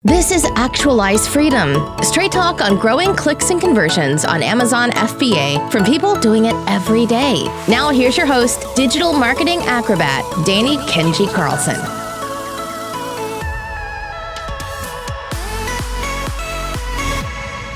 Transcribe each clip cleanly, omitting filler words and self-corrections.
This is Actualize Freedom, straight talk on growing clicks and conversions on Amazon FBA from people doing it every day. Now here's your host, digital marketing acrobat, Danny Kenji Carlson.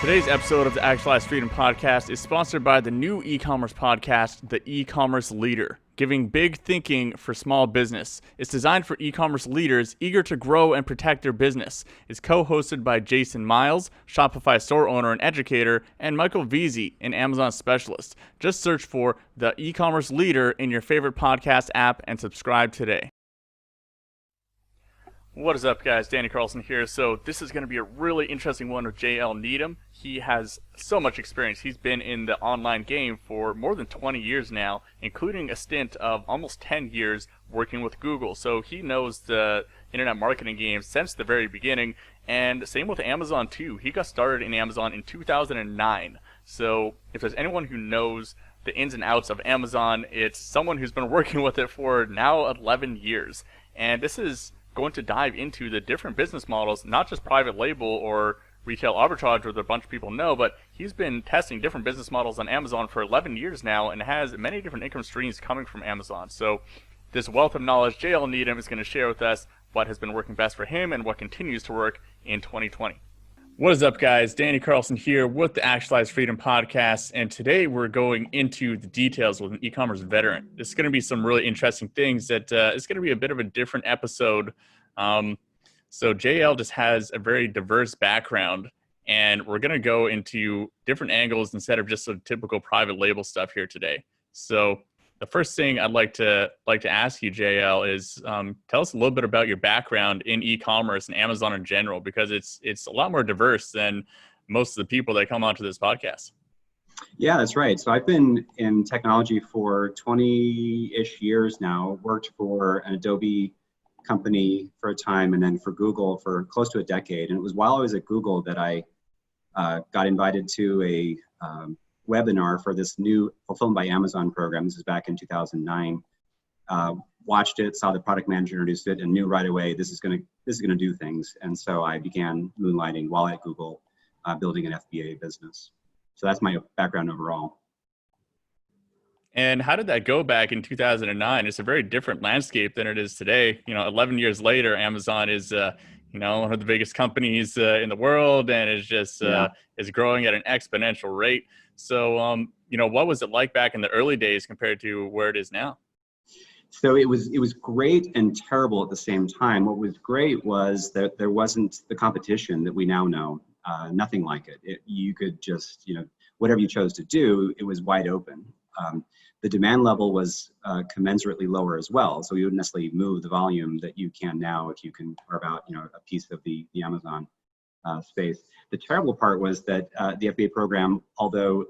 Today's episode of the Actualize Freedom podcast is sponsored by the new e-commerce podcast, The E-Commerce Leader, giving big thinking for small business. It's designed for e-commerce leaders eager to grow and protect their business. It's co-hosted by Jason Miles, Shopify store owner and educator, and Michael Veazey, an Amazon specialist. Just search for The E-Commerce Leader in your favorite podcast app and subscribe today. What is up, guys? Danny Carlson here. So this is going to be a really interesting one with JL Needham. He has so much experience. He's been in the online game for more than 20 years now, including a stint of almost 10 years working with Google. So he knows the internet marketing game since the very beginning, and same with Amazon too. He got started in Amazon in 2009. So if there's anyone who knows the ins and outs of Amazon, it's someone who's been working with it for now 11 years. And this is going to dive into the different business models, not just private label or retail arbitrage, where a bunch of people know, but he's been testing different business models on Amazon for 11 years now and has many different income streams coming from Amazon. So this wealth of knowledge, JL Needham is going to share with us what has been working best for him and what continues to work in 2020. What is up, guys? Danny Carlson here with the Actualize Freedom podcast, and today we're going into the details with an e-commerce veteran. This is going to be some really interesting things that it's going to be a bit of a different episode. So JL just has a very diverse background, and we're going to go into different angles instead of just some typical private label stuff here today. So the first thing I'd like to ask you, JL, is tell us a little bit about your background in e-commerce and Amazon in general, because it's a lot more diverse than most of the people that come onto this podcast. Yeah, that's right. So I've been in technology for 20-ish years now, worked for an Adobe company for a time, and then for Google for close to a decade. And it was while I was at Google that I got invited to a webinar for this new Fulfillment by Amazon program. This is back in 2009. Watched it, saw the product manager introduced it, and knew right away this is gonna do things. And so I began moonlighting while at Google, building an FBA business. So that's my background overall. And how did that go back in 2009? It's a very different landscape than it is today. 11 years later, Amazon is one of the biggest companies in the world, and is just is growing at an exponential rate. So, what was it like back in the early days compared to where it is now? So it was great and terrible at the same time. What was great was that there wasn't the competition that we now know. Nothing like it. You could just, whatever you chose to do, it was wide open. The demand level was commensurately lower as well. So you wouldn't necessarily move the volume that you can now if you can carve out, a piece of the Amazon space. The terrible part was that the FBA program, although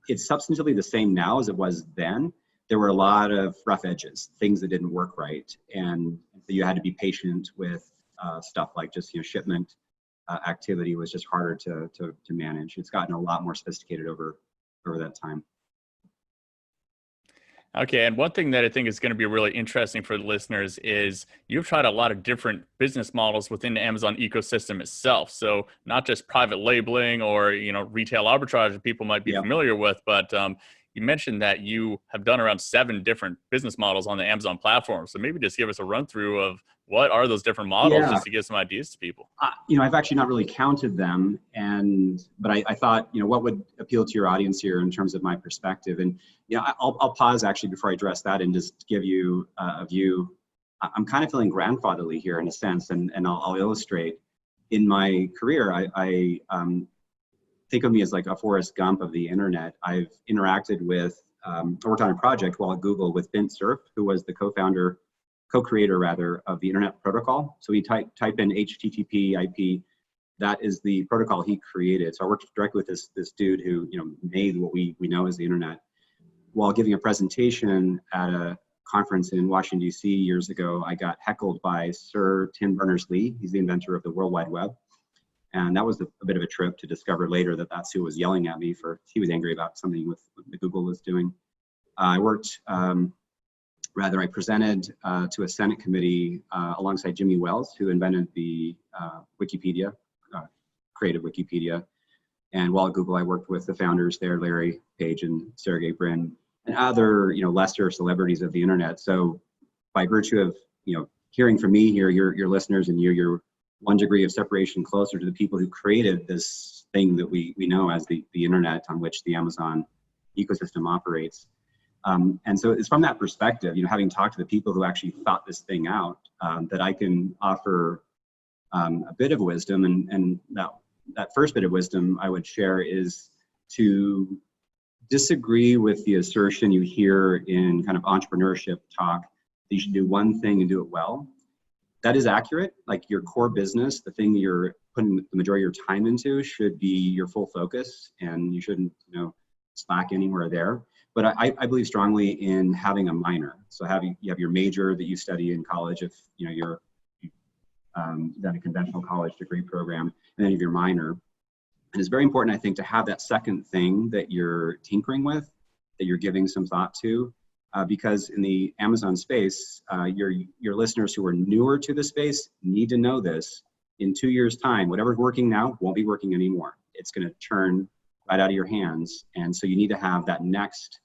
it's substantively the same now as it was then, there were a lot of rough edges, things that didn't work right. And you had to be patient with stuff like just, shipment activity was just harder to manage. It's gotten a lot more sophisticated over that time. Okay, and one thing that I think is going to be really interesting for the listeners is you've tried a lot of different business models within the Amazon ecosystem itself. So not just private labeling or retail arbitrage that people might be familiar with, but you mentioned that you have done around 7 different business models on the Amazon platform. So maybe just give us a run through of what are those different models, just to give some ideas to people. I've actually not really counted them, but I thought, what would appeal to your audience here in terms of my perspective. And I'll pause actually before I address that and just give you a view. I'm kind of feeling grandfatherly here in a sense, and I'll illustrate. In my career, I think of me as like a Forrest Gump of the internet. I've interacted with, worked on a project while at Google with Vint Cerf, who was the co-creator of the internet protocol. So we type in HTTP IP, that is the protocol he created. So I worked directly with this dude who made what we know as the internet. While giving a presentation at a conference in Washington, D.C. years ago, I got heckled by Sir Tim Berners-Lee. He's the inventor of the World Wide Web. And that was a bit of a trip to discover later that that's who was yelling at me he was angry about something with what Google was doing. I worked Rather, I presented to a Senate committee alongside Jimmy Wales, who invented the Wikipedia, created Wikipedia. And while at Google, I worked with the founders there, Larry Page and Sergey Brin, and other, lesser celebrities of the internet. So by virtue of, hearing from me here, your listeners, and you're one degree of separation closer to the people who created this thing that we know as the internet on which the Amazon ecosystem operates. And so it's from that perspective, having talked to the people who actually thought this thing out, that I can offer a bit of wisdom. And that first bit of wisdom I would share is to disagree with the assertion you hear in kind of entrepreneurship talk that you should do one thing and do it well. That is accurate. Like your core business, the thing you're putting the majority of your time into should be your full focus, and you shouldn't, slack anywhere there. But I believe strongly in having a minor. So you have your major that you study in college if you're done a conventional college degree program, and then you have your minor. And it's very important, I think, to have that second thing that you're tinkering with, that you're giving some thought to, because in the Amazon space, your listeners who are newer to the space need to know this. In 2 years' time, whatever's working now won't be working anymore. It's going to turn right out of your hands. And so you need to have that next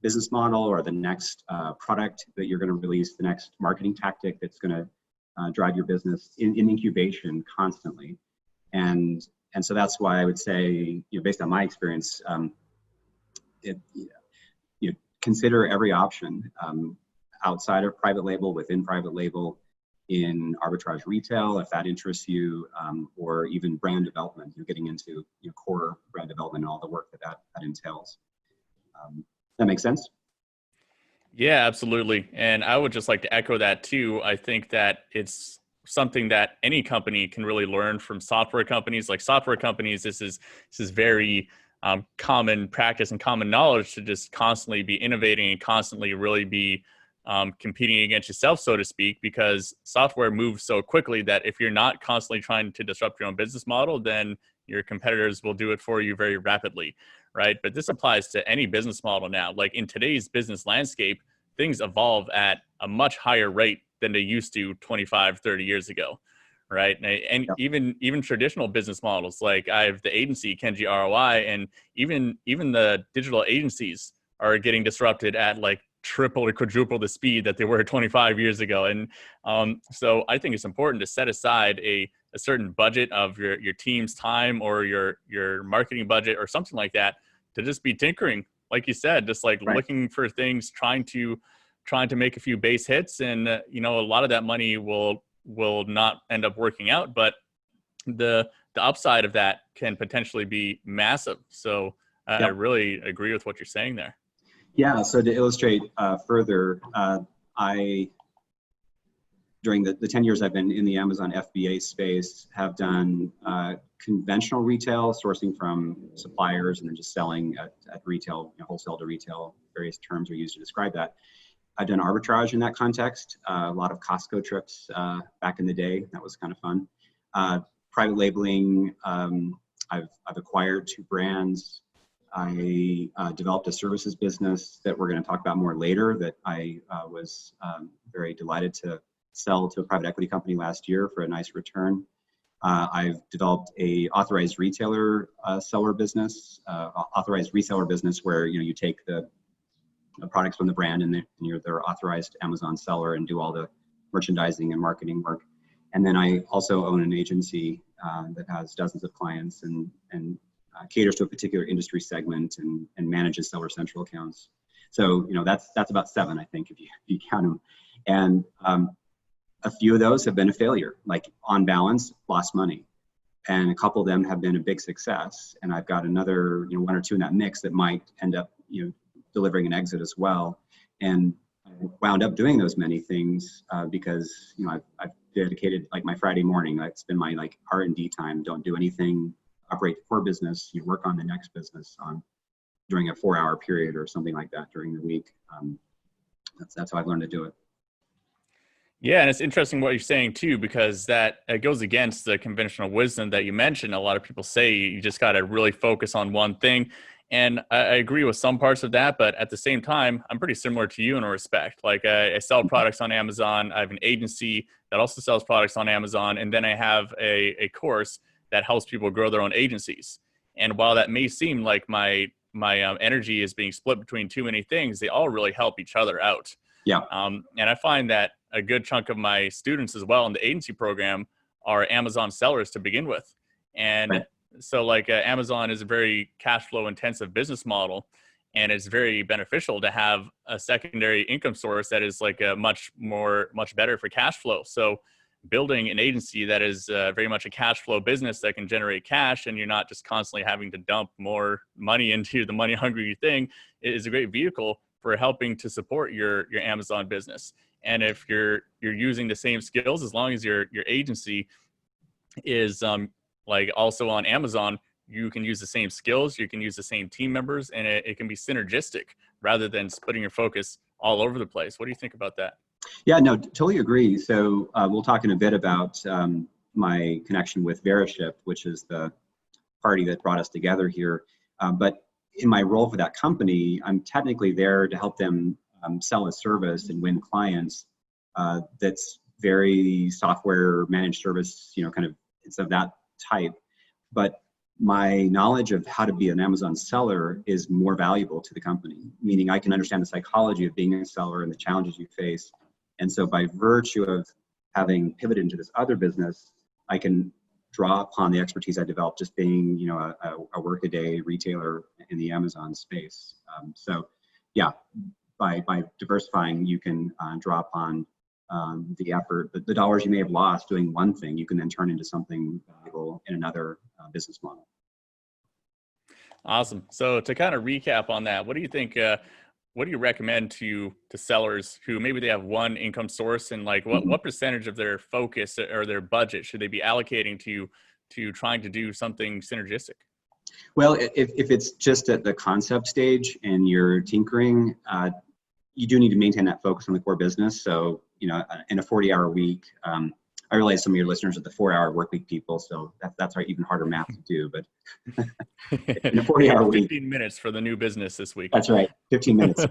business model, or the next product that you're going to release, the next marketing tactic that's going to drive your business in incubation constantly. And so that's why I would say, based on my experience, consider every option outside of private label, within private label, in arbitrage retail, if that interests you, or even brand development. You're getting into core brand development and all the work that entails. That makes sense? Yeah, absolutely. And I would just like to echo that too. I think that it's something that any company can really learn from software companies. Like software companies, this is very common practice and common knowledge to just constantly be innovating and constantly really be competing against yourself, so to speak, because software moves so quickly that if you're not constantly trying to disrupt your own business model, then your competitors will do it for you very rapidly, right? But this applies to any business model now. Like in today's business landscape, things evolve at a much higher rate than they used to 25, 30 years ago, right? And even traditional business models, like I have the agency, Kenji ROI, and even the digital agencies are getting disrupted at like triple or quadruple the speed that they were 25 years ago. And so I think it's important to set aside a certain budget of your team's time, or your marketing budget or something like that, to just be tinkering, like you said, just like looking for things, trying to make a few base hits. And a lot of that money will not end up working out, but the upside of that can potentially be massive. So I really agree with what you're saying there. Yeah, so to illustrate further, during the 10 years I've been in the Amazon FBA space, have done conventional retail, sourcing from suppliers and then just selling at retail, wholesale to retail. Various terms are used to describe that. I've done arbitrage in that context, a lot of Costco trips back in the day. That was kind of fun. Private labeling, I've acquired 2 brands. I developed a services business that we're going to talk about more later that I was very delighted to sell to a private equity company last year for a nice return. I've developed a authorized retailer seller business, authorized reseller business, where you take the products from the brand and you're their authorized Amazon seller and do all the merchandising and marketing work. And then I also own an agency that has dozens of clients and caters to a particular industry segment and manages Seller Central accounts. So that's about 7, I think, if you count them. And a few of those have been a failure, like on balance, lost money. And a couple of them have been a big success. And I've got another 1 or 2 in that mix that might end up delivering an exit as well. And I wound up doing those many things because I've dedicated like my Friday morning. It's been my like R&D time. Don't do anything. Operate the core business. You work on the next business during a 4-hour period or something like that during the week. That's how I've learned to do it. Yeah, and it's interesting what you're saying too, because that it goes against the conventional wisdom that you mentioned. A lot of people say you just got to really focus on one thing. And I agree with some parts of that, but at the same time, I'm pretty similar to you in a respect. Like I sell products on Amazon. I have an agency that also sells products on Amazon. And then I have a course that helps people grow their own agencies. And while that may seem like my energy is being split between too many things, they all really help each other out. Yeah. And I find that a good chunk of my students as well in the agency program are Amazon sellers to begin with. And Right. so like Amazon is a very cash flow intensive business model, and it's very beneficial to have a secondary income source that is like a much better for cash flow. So building an agency that is very much a cash flow business that can generate cash, and you're not just constantly having to dump more money into the money hungry thing, is a great vehicle for helping to support your Amazon business. And if you're using the same skills, as long as your agency is like also on Amazon, you can use the same skills, you can use the same team members, and it can be synergistic rather than splitting your focus all over the place. What do you think about that? Yeah, no, totally agree. So we'll talk in a bit about my connection with Veriship, which is the party that brought us together here. But in my role for that company, I'm technically there to help them sell a service and win clients that's very software managed service, kind of it's of that type. But my knowledge of how to be an Amazon seller is more valuable to the company, meaning I can understand the psychology of being a seller and the challenges you face. And so by virtue of having pivoted into this other business, I can draw upon the expertise I developed just being, a workaday retailer in the Amazon space. So yeah, by diversifying, you can draw upon the effort, the dollars you may have lost doing one thing, you can then turn into something valuable in another business model. Awesome. So to kind of recap on that, what do you think? What do you recommend to sellers who maybe they have one income source, and like what percentage of their focus or their budget should they be allocating to trying to do something synergistic? Well, if it's just at the concept stage and you're tinkering, you do need to maintain that focus on the core business. So, in a 40-hour week, I realize some of your listeners are the 4-hour work week people, so that's even harder math to do. But in a 40-hour week, 15 minutes for the new business this week. That's right, 15 minutes.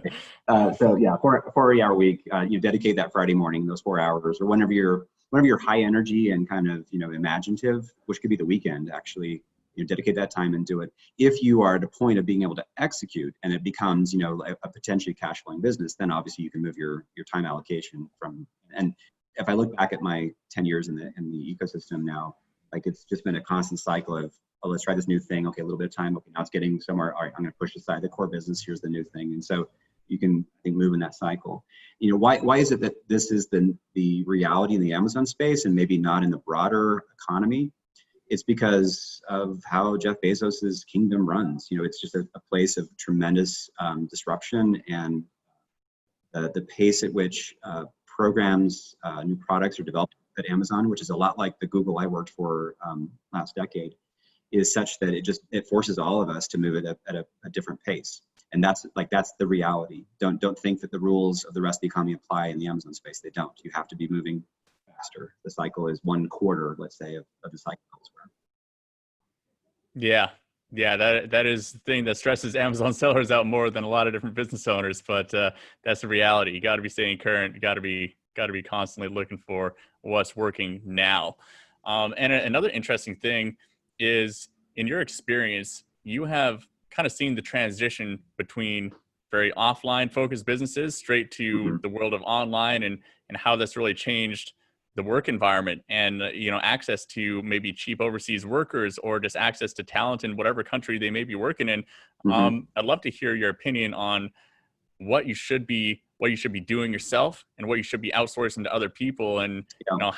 So yeah, 40-hour week, you dedicate that Friday morning, those 4 hours, or whenever you're high energy and kind of imaginative, which could be the weekend actually. Dedicate that time and do it. If you are at a point of being able to execute and it becomes, a potentially cash flowing business, then obviously you can move your time allocation from. And if I look back at my 10 years in the ecosystem now, like it's just been a constant cycle of, oh, let's try this new thing. Okay, a little bit of time. Okay, now it's getting somewhere. All right, I'm going to push aside the core business. Here's the new thing. And so you can, I think, move in that cycle. Why is it that this is the reality in the Amazon space and maybe not in the broader economy? It's because of how Jeff Bezos's kingdom runs. It's just a place of tremendous disruption, and the pace at which programs, new products are developed at Amazon, which is a lot like the Google I worked for last decade, is such that it forces all of us to move at a different pace. And that's the reality. Don't think that the rules of the rest of the economy apply in the Amazon space. They don't. You have to be moving faster. The cycle is 1/4, let's say, of the cycle elsewhere. Yeah, that is the thing that stresses Amazon sellers out more than a lot of different business owners. But that's the reality. You got to be staying current. You got to be constantly looking for what's working now. And another interesting thing is, in your experience, you have kind of seen the transition between very offline focused businesses straight to the world of online, and how that's really changed the work environment, and access to maybe cheap overseas workers, or just access to talent in whatever country they may be working in. I'd love to hear your opinion on what you should be doing yourself and what you should be outsourcing to other people, and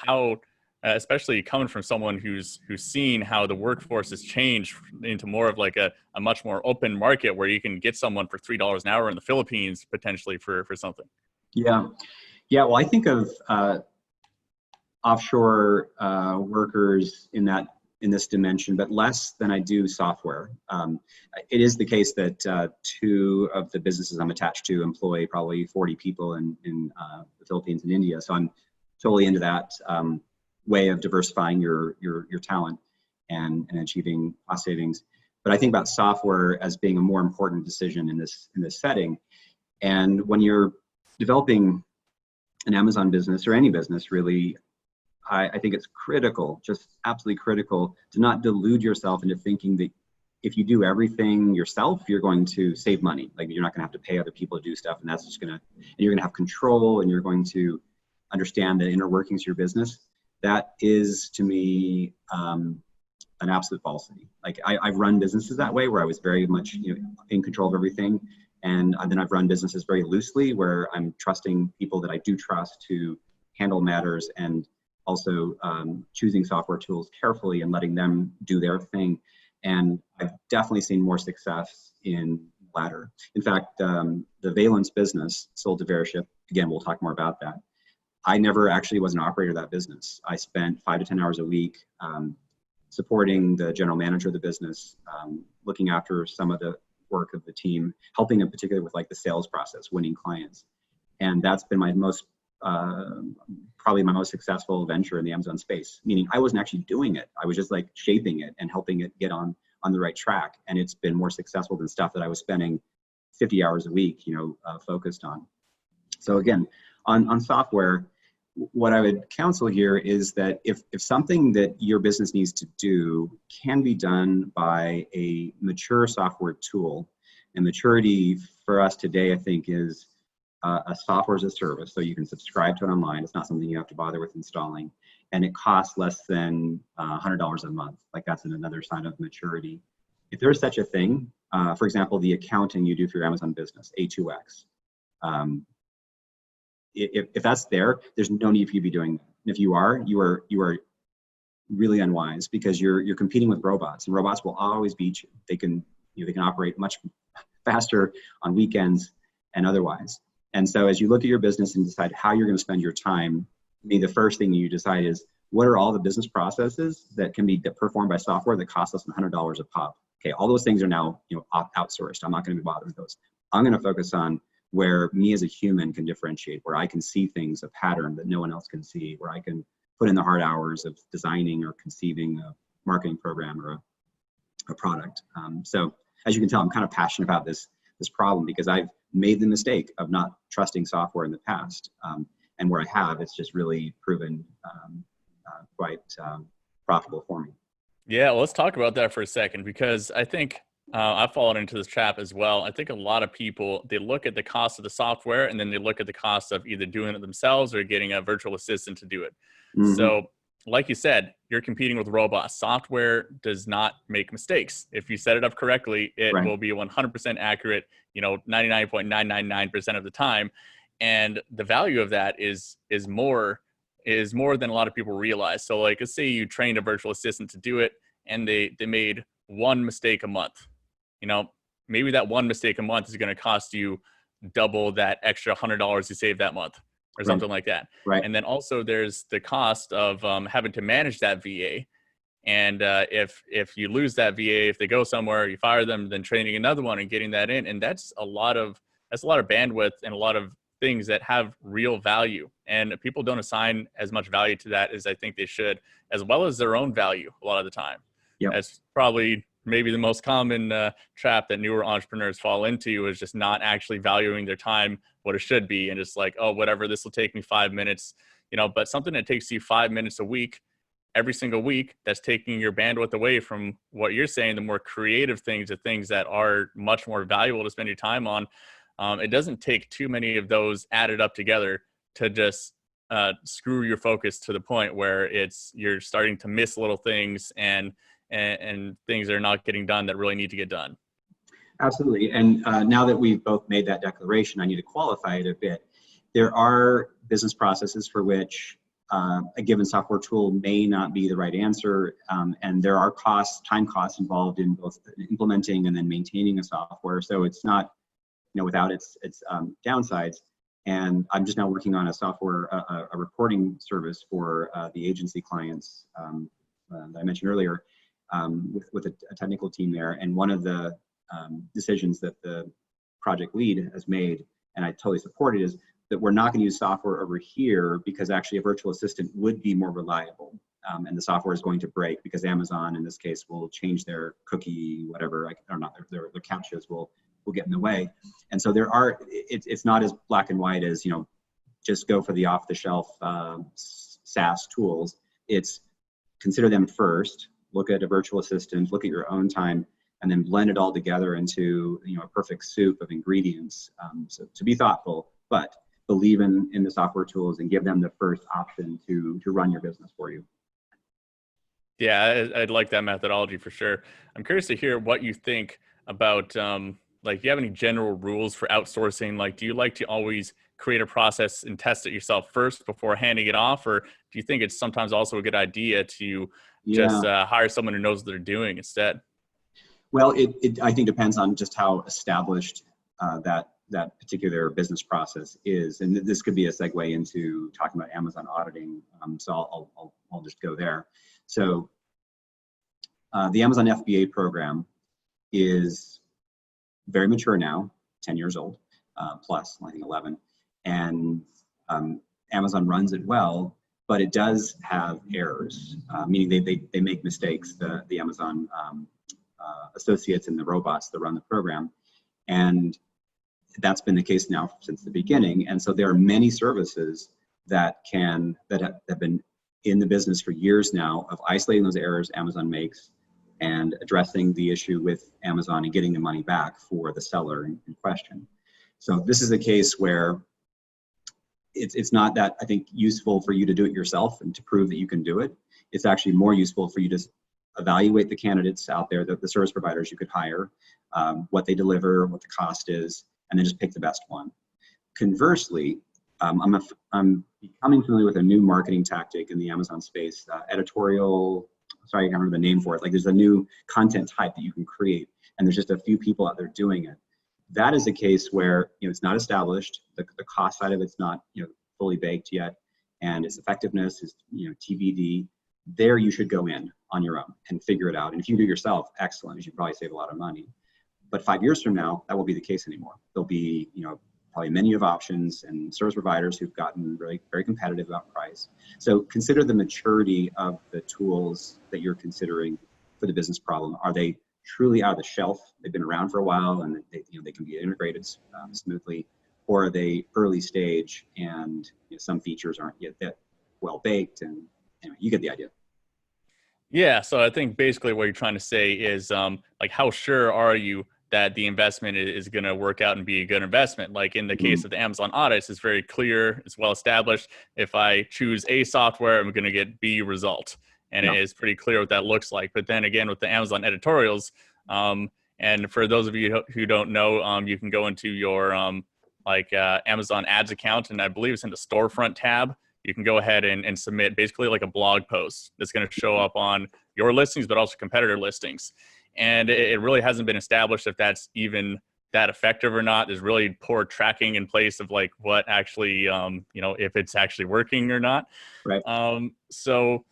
how, especially coming from someone who's seen how the workforce has changed into more of like a much more open market where you can get someone for $3 an hour in the Philippines potentially for something. Yeah. Well, I think of offshore workers in this dimension, but less than I do software. It is the case that 2 of the businesses I'm attached to employ probably 40 people in the Philippines and India. So I'm totally into that way of diversifying your talent and achieving cost savings. but I think about software as being a more important decision in this setting. And when you're developing an Amazon business or any business really, I think it's critical, just absolutely critical, to not delude yourself into thinking that if you do everything yourself, you're going to save money. Like you're not going to have to pay other people to do stuff, and that's just and you're going to have control, and you're going to understand the inner workings of your business. That is, to me, an absolute falsity. Like I've run businesses that way, where I was very much in control of everything, and then I've run businesses very loosely, where I'm trusting people that I do trust to handle matters, and also choosing software tools carefully and letting them do their thing. And I've definitely seen more success in the latter. In fact, the Valence business sold to Veriship. Again, we'll talk more about that. I never actually was an operator of that business. I spent 5 to 10 hours a week supporting the general manager of the business, looking after some of the work of the team, helping in particular with like the sales process, winning clients. And that's been my probably my most successful venture in the Amazon space, meaning I wasn't actually doing it. I was just like shaping it and helping it get on the right track. And it's been more successful than stuff that I was spending 50 hours a week, focused on. So again, on software, what I would counsel here is that if something that your business needs to do can be done by a mature software tool, and maturity for us today, I think, is a software as a service, so you can subscribe to it online. It's not something you have to bother with installing, and it costs less than $100 a month. Like that's another sign of maturity. If there's such a thing, for example, the accounting you do for your Amazon business, A2X, if that's there, there's no need for you to be doing that. And if you are really unwise, because you're competing with robots, and robots will always beat you. They can operate much faster on weekends and otherwise. And so as you look at your business and decide how you're going to spend your time, the first thing you decide is, what are all the business processes that can be performed by software that cost less than $100 a pop? Okay, all those things are now outsourced. I'm not going to be bothered with those. I'm going to focus on where me as a human can differentiate, where I can see things, a pattern that no one else can see, where I can put in the hard hours of designing or conceiving a marketing program or a product. So as you can tell, I'm kind of passionate about this problem, because I've made the mistake of not trusting software in the past. And where I have, it's just really proven quite profitable for me. Yeah, well, let's talk about that for a second, because I think I've fallen into this trap as well. I think a lot of people, they look at the cost of the software, and then they look at the cost of either doing it themselves or getting a virtual assistant to do it. Mm-hmm. So like you said, you're competing with robots. Software does not make mistakes. If you set it up correctly, it right. will be 100% accurate, 99.999% of the time. And the value of that is more than a lot of people realize. So like, let's say you trained a virtual assistant to do it, and they made one mistake a month. Maybe that one mistake a month is going to cost you double that extra $100 you saved that month, or right. something like that. Right. And then also there's the cost of having to manage that VA. And if you lose that VA, if they go somewhere, you fire them, then training another one and getting that in. And that's a lot of bandwidth and a lot of things that have real value. And people don't assign as much value to that as I think they should, as well as their own value a lot of the time. Yep. That's probably maybe the most common trap that newer entrepreneurs fall into, is just not actually valuing their time what it should be, and just like, oh, whatever, this will take me 5 minutes, but something that takes you 5 minutes a week, every single week, that's taking your bandwidth away from what you're saying, the more creative things, the things that are much more valuable to spend your time on. It doesn't take too many of those added up together to just screw your focus to the point where you're starting to miss little things and things are not getting done that really need to get done. Absolutely. And now that we've both made that declaration, I need to qualify it a bit. There are business processes for which a given software tool may not be the right answer. And there are time costs involved in both implementing and then maintaining a software. So it's not, without its downsides. And I'm just now working on a software, a reporting service for the agency clients that I mentioned earlier, with a technical team there. And one of the decisions that the project lead has made, and I totally support it, is that we're not going to use software over here because actually a virtual assistant would be more reliable. And the software is going to break because Amazon, in this case, will change their cookie, whatever, or not, their captchas will get in the way. And so it's not as black and white as, just go for the off-the-shelf SaaS tools. It's consider them first, look at a virtual assistant, look at your own time, and then blend it all together into a perfect soup of ingredients. So to be thoughtful, but believe in the software tools and give them the first option to run your business for you. Yeah, I'd like that methodology for sure. I'm curious to hear what you think about, like, do you have any general rules for outsourcing? Like, do you like to always create a process and test it yourself first before handing it off? Or do you think it's sometimes also a good idea to just hire someone who knows what they're doing instead? Well, it I think depends on just how established that particular business process is. And this could be a segue into talking about Amazon auditing. So I'll just go there. So the Amazon FBA program is very mature now, 10 years old, plus, I think 11. And Amazon runs it well, but it does have errors, meaning they make mistakes, the Amazon associates and the robots that run the program. And that's been the case now since the beginning. And so there are many services that have been in the business for years now of isolating those errors Amazon makes and addressing the issue with Amazon and getting the money back for the seller in question. So this is a case where it's not that, I think, useful for you to do it yourself and to prove that you can do it. It's actually more useful for you to evaluate the candidates out there, the service providers you could hire, what they deliver, what the cost is, and then just pick the best one. Conversely, I'm becoming familiar with a new marketing tactic in the Amazon space, editorial, sorry, I can't remember the name for it. Like, there's a new content type that you can create, and there's just a few people out there doing it. That is a case where it's not established, the cost side of it's not fully baked yet, and its effectiveness is TBD. There you should go in on your own and figure it out. And if you do it yourself, excellent. You should probably save a lot of money. But 5 years from now, that won't be the case anymore. There'll be probably a menu of options and service providers who've gotten really very competitive about price. So consider the maturity of the tools that you're considering for the business problem. Are they truly out of the shelf? They've been around for a while and they can be integrated smoothly, or are they early stage and some features aren't yet that well baked? And anyway, you get the idea. Yeah, so I think basically what you're trying to say is like, how sure are you that the investment is going to work out and be a good investment? Like in the case of the Amazon audits, it's very clear, it's well established. If I choose A software, I'm going to get B result. And it is pretty clear what that looks like. But then again, with the Amazon editorials, and for those of you who don't know, you can go into your Amazon ads account, and I believe it's in the storefront tab. You can go ahead and submit basically like a blog post that's going to show up on your listings, but also competitor listings. And it really hasn't been established if that's even that effective or not. There's really poor tracking in place of like what actually, if it's actually working or not. Right. So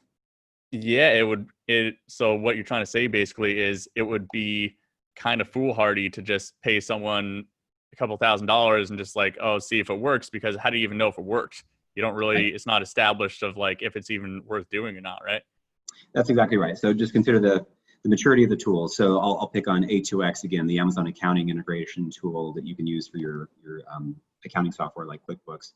yeah, so what you're trying to say basically is it would be kind of foolhardy to just pay someone a couple $1,000s and just like, oh, see if it works, because how do you even know if it works? You don't really, it's not established of like if it's even worth doing or not, right? That's exactly right. So just consider the maturity of the tool. So I'll pick on A2X again, the Amazon accounting integration tool that you can use for your accounting software like QuickBooks.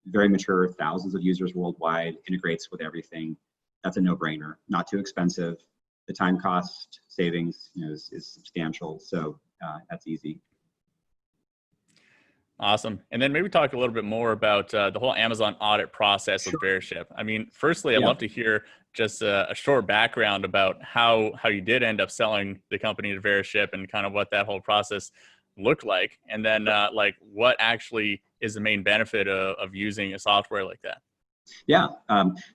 Very mature, thousands of users worldwide, integrates with everything. That's a no-brainer. Not too expensive. The time cost savings is substantial. So that's easy. Awesome. And then maybe talk a little bit more about the whole Amazon audit process with Veriship. I mean, firstly, I'd love to hear just a short background about how you did end up selling the company to Veriship and kind of what that whole process looked like. And then like what actually is the main benefit of using a software like that? Yeah.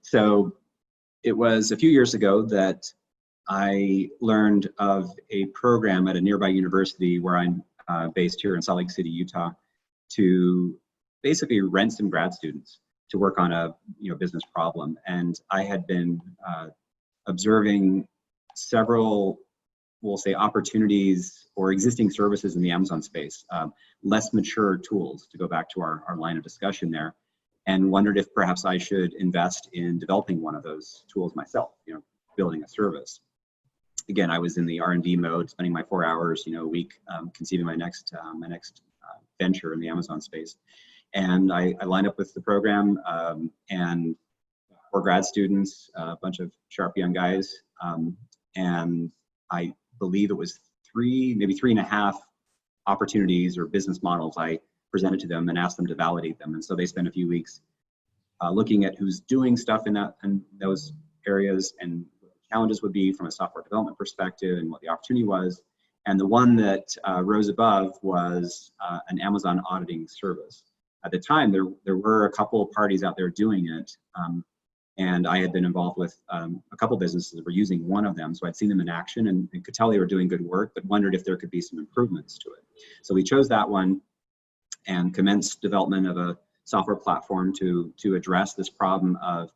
So it was a few years ago that I learned of a program at a nearby university where I'm based here in Salt Lake City, Utah, to basically rent some grad students to work on a business problem. And I had been observing several we'll say, opportunities or existing services in the Amazon space, less mature tools, to go back to our line of discussion there, and wondered if perhaps I should invest in developing one of those tools myself, building a service. Again, I was in the R&D mode, spending my 4 hours, a week, conceiving my next venture in the Amazon space. And I lined up with the program, and 4 grad students, a bunch of sharp young guys, and I believe it was 3, maybe 3.5 opportunities or business models I presented to them and asked them to validate them. And so they spent a few weeks looking at who's doing stuff in those areas and what the challenges would be from a software development perspective and what the opportunity was. And the one that rose above was an Amazon auditing service. At the time, there were a couple of parties out there doing it, and I had been involved with a couple businesses that were using one of them, so I'd seen them in action and could tell they were doing good work, but wondered if there could be some improvements to it. So we chose that one and commenced development of a software platform to address this problem of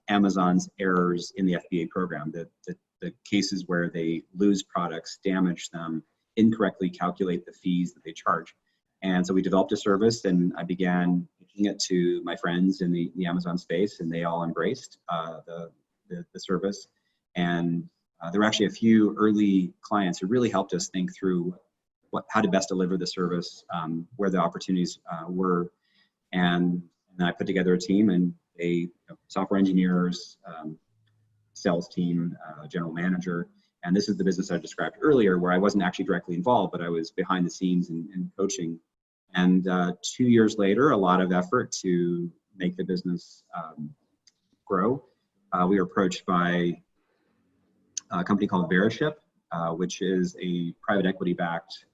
Amazon's errors in the FBA program, the cases where they lose products, damage them, incorrectly calculate the fees that they charge. And so we developed a service, and I began pitching it to my friends in the Amazon space, and they all embraced the service. And there were actually a few early clients who really helped us think through how to best deliver the service, where the opportunities were. And then I put together a team, and software engineers, sales team, general manager. And this is the business I described earlier, where I wasn't actually directly involved, but I was behind the scenes and coaching. And 2 years later, a lot of effort to make the business grow. We were approached by a company called Veriship, which is a private equity-backed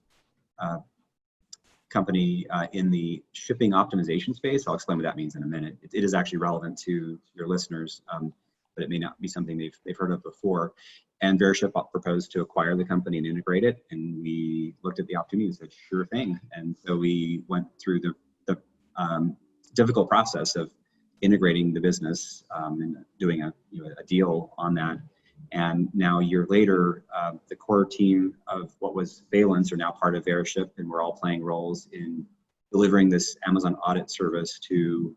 company in the shipping optimization space. I'll explain what that means in a minute. It is actually relevant to your listeners, but it may not be something they've heard of before. And Veriship proposed to acquire the company and integrate it. And we looked at the opportunity and said, sure thing. And so we went through the difficult process of integrating the business and doing a deal on that. And now a year later, the core team of what was Valence are now part of Veriship, and we're all playing roles in delivering this Amazon audit service to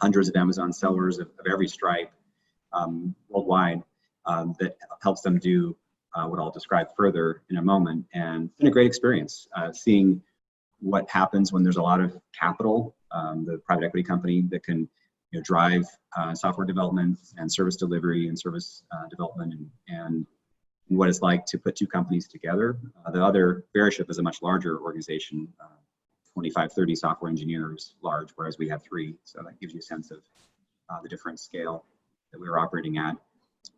hundreds of Amazon sellers of every stripe worldwide. That helps them do what I'll describe further in a moment. And it's been a great experience seeing what happens when there's a lot of capital, the private equity company that can drive software development and service delivery and service development, and what it's like to put 2 companies together. The other, Veriship, is a much larger organization, 25, 30 software engineers large, whereas we have 3. So that gives you a sense of the different scale that we were operating at.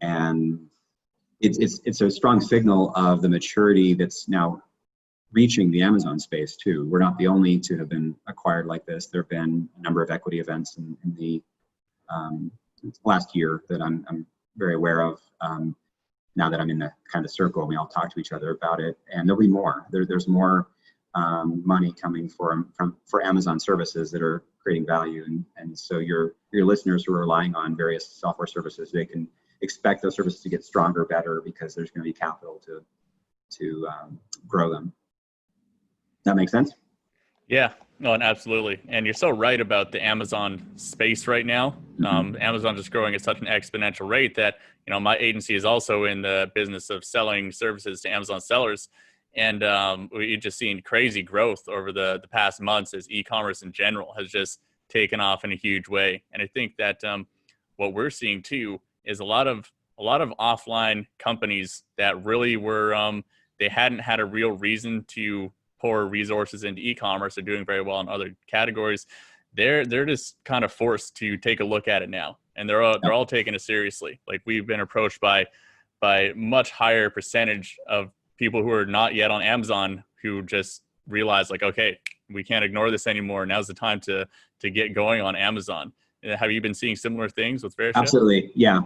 And it's a strong signal of the maturity that's now reaching the Amazon space too. We're not the only to have been acquired like this. There have been a number of equity events in the last year that I'm very aware of. Now that I'm in the kind of circle, we all talk to each other about it, and there'll be more. There's more money coming for Amazon services that are creating value, and so your listeners who are relying on various software services, they can expect those services to get stronger, better, because there's going to be capital to grow them. That makes sense? Yeah, no, and absolutely. And you're so right about the Amazon space right now. Amazon is growing at such an exponential rate that, my agency is also in the business of selling services to Amazon sellers. And we've just seen crazy growth over the past months as e-commerce in general has just taken off in a huge way. And I think that what we're seeing too is a lot of offline companies that really were they hadn't had a real reason to pour resources into e-commerce. They're doing very well in other categories. They're just kind of forced to take a look at it now, and they're all taking it seriously. Like, we've been approached by much higher percentage of people who are not yet on Amazon who just realize, like, okay, we can't ignore this anymore. Now's the time to get going on Amazon. Have you been seeing similar things with Veriship? Absolutely, yeah.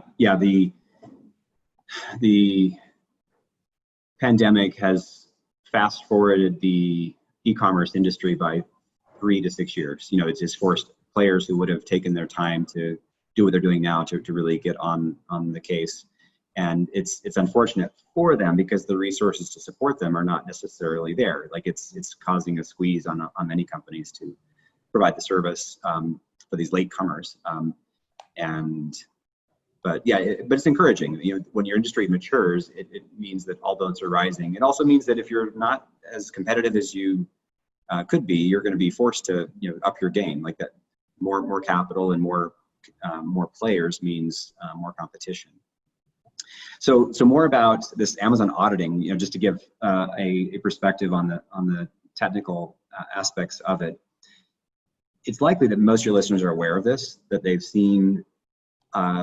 The pandemic has fast forwarded the e-commerce industry by 3 to 6 years. It's just forced players who would have taken their time to do what they're doing now to really get on the case. And it's unfortunate for them because the resources to support them are not necessarily there. Like it's causing a squeeze on many companies to provide the service for these latecomers. But it's encouraging. When your industry matures, it means that all boats are rising. It also means that if you're not as competitive as you could be, you're going to be forced to up your game. Like that, more capital and more players means more competition. So more about this Amazon auditing, just to give a perspective on the technical aspects of it. It's likely that most of your listeners are aware of this, that they've seen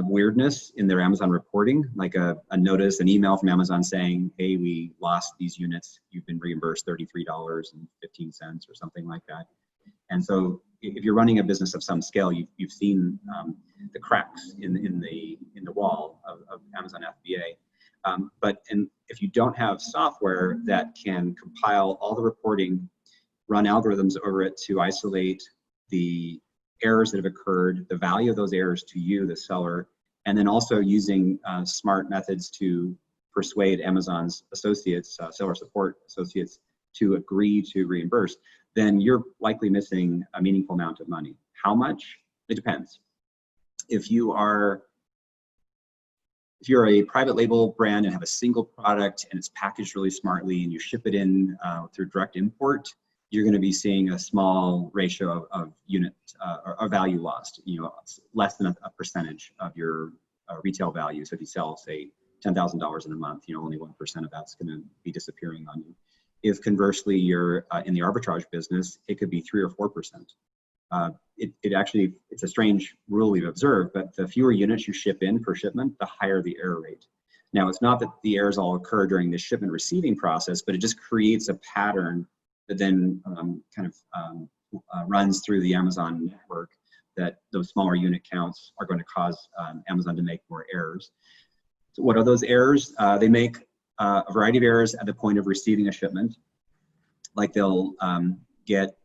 weirdness in their Amazon reporting, like a notice, an email from Amazon saying, hey, we lost these units, you've been reimbursed $33.15 or something like that. And so if you're running a business of some scale, you've seen the cracks in the wall of Amazon FBA. But if you don't have software that can compile all the reporting, run algorithms over it to isolate the errors that have occurred, the value of those errors to you, the seller, and then also using smart methods to persuade Amazon's associates, seller support associates, to agree to reimburse, then you're likely missing a meaningful amount of money. How much? It depends. If you're a private label brand and have a single product and it's packaged really smartly and you ship it in through direct import, you're going to be seeing a small ratio of unit or value lost, less than a percentage of your retail value. So if you sell, say, $10,000 in a month, only 1% of that's going to be disappearing on you. If conversely you're in the arbitrage business, it could be 3 or 4%. It's a strange rule we've observed, but the fewer units you ship in per shipment, the higher the error rate. Now, it's not that the errors all occur during the shipment receiving process, but it just creates a pattern that then runs through the Amazon network, that those smaller unit counts are going to cause Amazon to make more errors. So what are those errors? They make a variety of errors at the point of receiving a shipment. Like they'll get,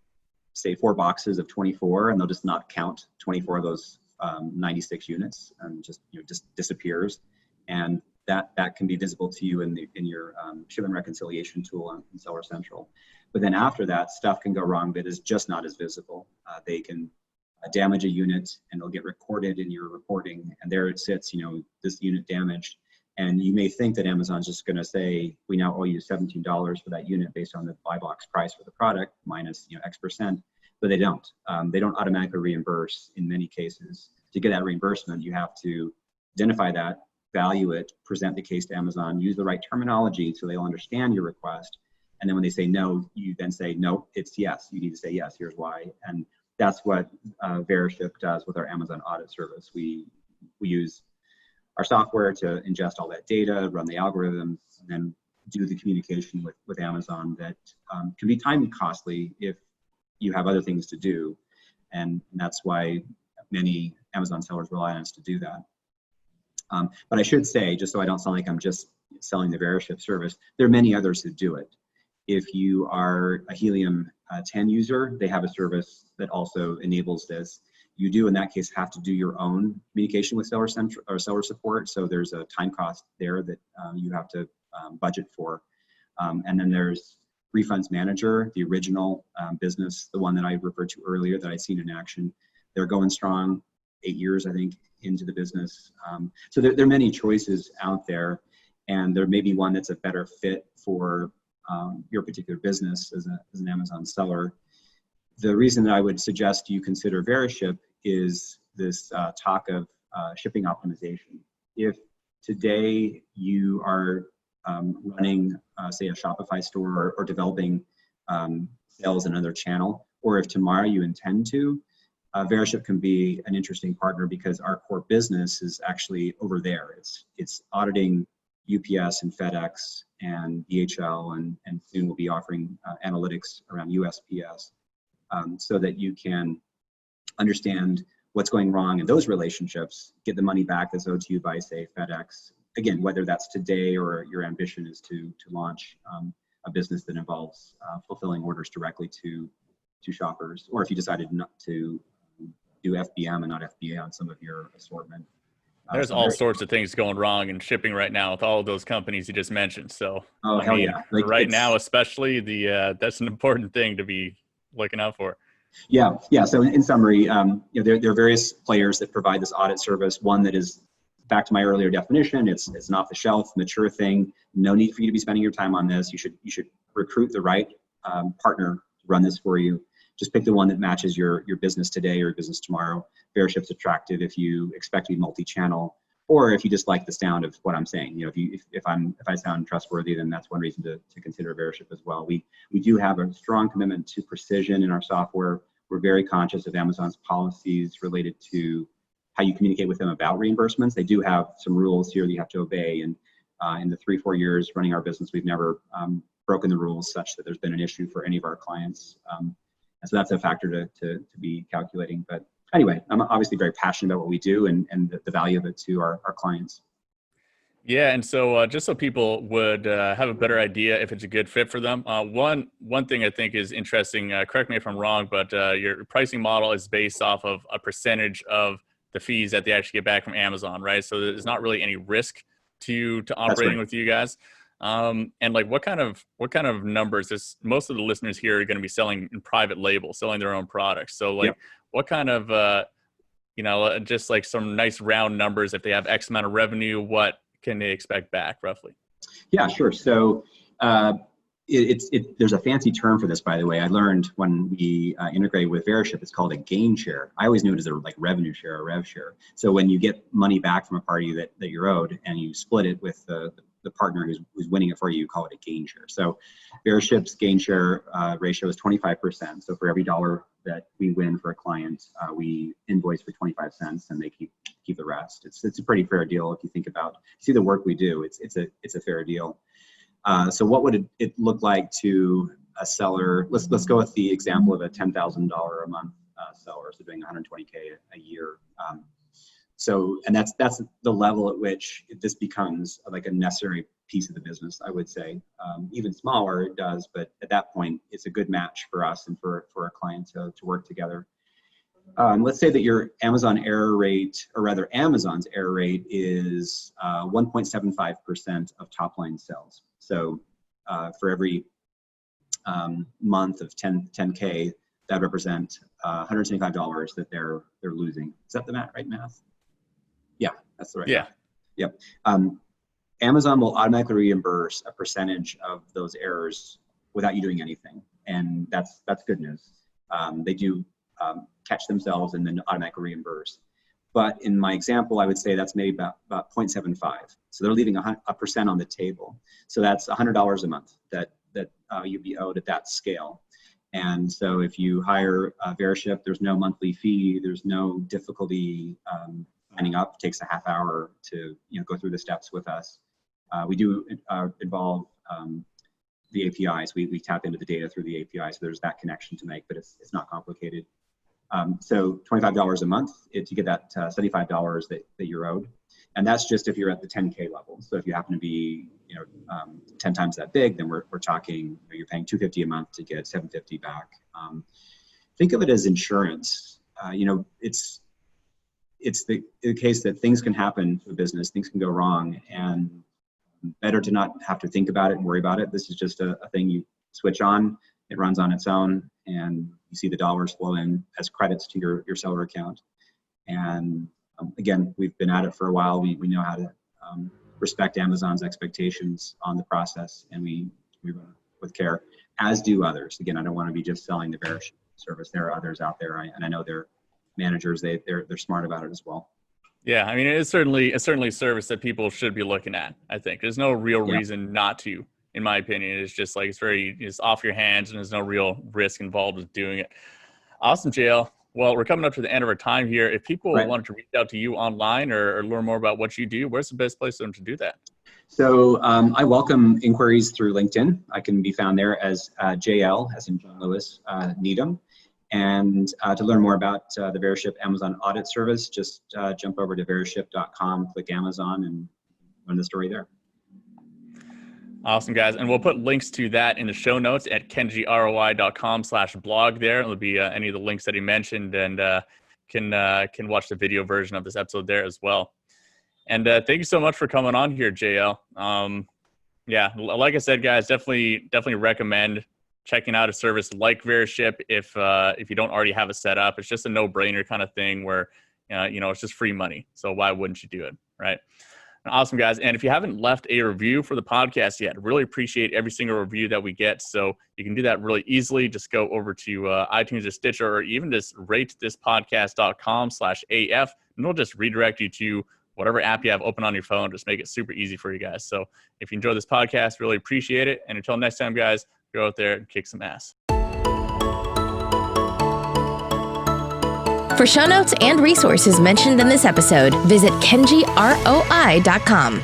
say, 4 boxes of 24, and they'll just not count 24 of those 96 units, and just disappears. And that can be visible to you in your shipment reconciliation tool in Seller Central. But then after that, stuff can go wrong that is just not as visible. They can damage a unit, and it'll get recorded in your reporting, and there it sits, this unit damaged. And you may think that Amazon's just going to say, we now owe you $17 for that unit based on the buy box price for the product minus X%, but they don't. They don't automatically reimburse in many cases. To get that reimbursement, you have to identify that, value it, present the case to Amazon, use the right terminology so they'll understand your request. And then when they say no, you then say, no, it's yes. You need to say yes, here's why. And that's what Veriship does with our Amazon audit service. We use our software to ingest all that data, run the algorithms, and then do the communication with Amazon that can be time costly if you have other things to do. And that's why many Amazon sellers rely on us to do that. But I should say, just so I don't sound like I'm just selling the Veriship service, there are many others who do it. If you are a Helium 10 user, they have a service that also enables this. You do, in that case, have to do your own communication with Seller Central or Seller Support. So there's a time cost there that you have to budget for. And then there's Refunds Manager, the original business, the one that I referred to earlier that I'd seen in action. They're going strong, 8 years, I think, into the business. So there are many choices out there, and there may be one that's a better fit for your particular business as an Amazon seller. The reason that I would suggest you consider Veriship is this talk of shipping optimization. If today you are running, say, a Shopify store or developing sales in another channel, or if tomorrow you intend to, Veriship can be an interesting partner because our core business is actually over there. It's auditing UPS and FedEx and DHL, and soon we'll be offering analytics around USPS, so that you can understand what's going wrong in those relationships, get the money back that's owed to you by, say, FedEx. Again, whether that's today or your ambition is to launch a business that involves fulfilling orders directly to shoppers, or if you decided not to do FBM and not FBA on some of your assortment. There's all sorts of things going wrong in shipping right now with all of those companies you just mentioned. So, oh, hell yeah. Like, right now, especially that's an important thing to be looking out for. Yeah. So in summary, there are various players that provide this audit service. One that is, back to my earlier definition, it's an off-the-shelf, mature thing. No need for you to be spending your time on this. You should recruit the right partner to run this for you. Just pick the one that matches your business today or your business tomorrow. Veriship's attractive if you expect to be multi-channel, or if you just like the sound of what I'm saying. If I sound trustworthy, then that's one reason to consider Veriship as well. We do have a strong commitment to precision in our software. We're very conscious of Amazon's policies related to how you communicate with them about reimbursements. They do have some rules here that you have to obey. And in the 3-4 years running our business, we've never broken the rules such that there's been an issue for any of our clients. And so that's a factor to be calculating. But anyway, I'm obviously very passionate about what we do and the value of it to our clients. Yeah, and so just so people would have a better idea if it's a good fit for them, one thing I think is interesting, correct me if I'm wrong, but your pricing model is based off of a percentage of the fees that they actually get back from Amazon, right? So there's not really any risk to operating with you guys. And like what kind of numbers? Most of the listeners here are going to be selling in private label, selling their own products. So like what kind of just like some nice round numbers, if they have X amount of revenue, what can they expect back roughly? Yeah, sure. So there's a fancy term for this, by the way. I learned when we integrated with Veriship, it's called a gain share. I always knew it as a revenue share or rev share. So when you get money back from a party that you're owed and you split it with the partner who's winning it for you, call it a gain share. So Veriship's gain share ratio is 25%. So for every dollar that we win for a client, we invoice for 25 cents and they keep the rest. It's a pretty fair deal if you think about, see the work we do, it's a fair deal. So what would it look like to a seller? Let's go with the example of a $10,000 a month seller, so doing 120K a year. And that's the level at which this becomes like a necessary piece of the business, I would say. Even smaller it does, but at that point, it's a good match for us and for our client to work together. Let's say that your Amazon error rate, or rather Amazon's error rate, is 1.75% of top line sales. So for every month of 10K, that represent $175 that they're losing. Is that the right math? Yeah, that's the right math. Yep. Amazon will automatically reimburse a percentage of those errors without you doing anything, and that's good news. They do catch themselves and then automatically reimburse. But in my example, I would say that's maybe about 0.75. So they're leaving a percent on the table. So that's $100 a month that you'd be owed at that scale. And so if you hire Veriship, there's no monthly fee, there's no difficulty signing up. It takes a half hour to go through the steps with us. We do involve the APIs. We tap into the data through the API, so there's that connection to make, but it's not complicated. So $25 a month to get that $75 that you're owed, and that's just if you're at the 10K level. So if you happen to be 10 times that big, then we're talking you're paying $250 a month to get $750 back. Think of it as insurance. It's the case that things can happen to a business, things can go wrong, and better to not have to think about it and worry about it. This is just a thing you switch on, it runs on its own, and you see the dollars flow in as credits to your seller account. And again, we've been at it for a while. We know how to respect Amazon's expectations on the process, and we run with care, as do others. Again, I don't want to be just selling the Veriship service. There are others out there, and I know they're managers. They're smart about it as well. Yeah, I mean, it's certainly a service that people should be looking at. I think there's no real reason not to. In my opinion, it's just like it's off your hands, and there's no real risk involved with doing it. Awesome, JL. Well, we're coming up to the end of our time here. If people wanted to reach out to you online or learn more about what you do, where's the best place for them to do that? So I welcome inquiries through LinkedIn. I can be found there as JL, as in John Lewis, Needham. And to learn more about the Veriship Amazon Audit Service, just jump over to veriship.com, click Amazon, and learn the story there. Awesome, guys. And we'll put links to that in the show notes at kenjiroi.com/blog there. It'll be any of the links that he mentioned, and can watch the video version of this episode there as well. And thank you so much for coming on here, JL. Yeah, like I said, guys, definitely recommend checking out a service like Veriship if you don't already have it set up. It's just a no-brainer kind of thing where it's just free money. So why wouldn't you do it, right? Awesome, guys. And if you haven't left a review for the podcast yet, really appreciate every single review that we get. So you can do that really easily. Just go over to iTunes or Stitcher, or even just ratethispodcast.com/AF, and it'll just redirect you to whatever app you have open on your phone. Just make it super easy for you guys. So if you enjoy this podcast, really appreciate it. And until next time, guys, go out there and kick some ass. For show notes and resources mentioned in this episode, visit kenjiroi.com.